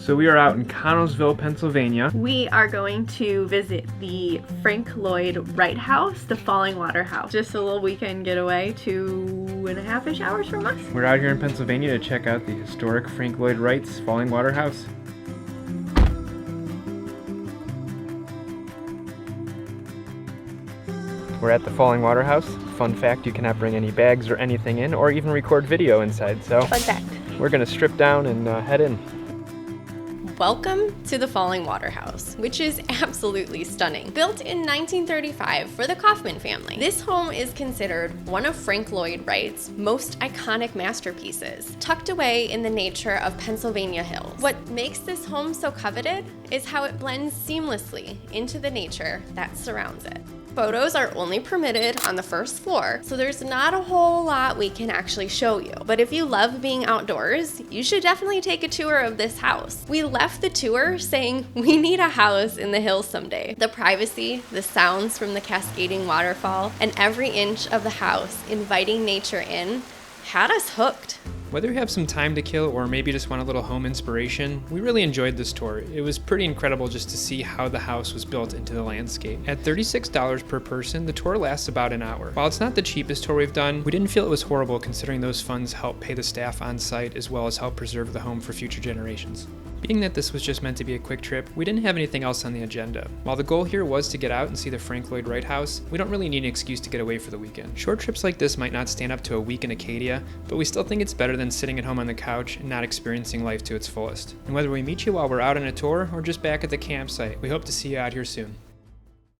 So we are out in Connellsville, Pennsylvania. We are going to visit the Frank Lloyd Wright House, the Fallingwater House. Just a little weekend getaway, 2.5-ish hours from us. We're out here in Pennsylvania to check out the historic Frank Lloyd Wright's Fallingwater House. We're at the Fallingwater House. Fun fact, you cannot bring any bags or anything in, or even record video inside, so Fun fact. We're gonna strip down and head in. Welcome to the Fallingwater House, which is absolutely stunning. Built in 1935 for the Kaufman family, this home is considered one of Frank Lloyd Wright's most iconic masterpieces, tucked away in the nature of Pennsylvania hills. What makes this home so coveted is how it blends seamlessly into the nature that surrounds it. Photos are only permitted on the first floor, so there's not a whole lot we can actually show you. But if you love being outdoors, you should definitely take a tour of this house. We left the tour saying we need a house in the hills someday. The privacy, the sounds from the cascading waterfall, and every inch of the house inviting nature in had us hooked. Whether you have some time to kill or maybe just want a little home inspiration, we really enjoyed this tour. It was pretty incredible just to see how the house was built into the landscape. At $36 per person, the tour lasts about an hour. While it's not the cheapest tour we've done, we didn't feel it was horrible considering those funds help pay the staff on site as well as help preserve the home for future generations. Being that this was just meant to be a quick trip, we didn't have anything else on the agenda. While the goal here was to get out and see the Frank Lloyd Wright House, we don't really need an excuse to get away for the weekend. Short trips like this might not stand up to a week in Acadia, but we still think it's better than sitting at home on the couch and not experiencing life to its fullest. And whether we meet you while we're out on a tour or just back at the campsite, we hope to see you out here soon.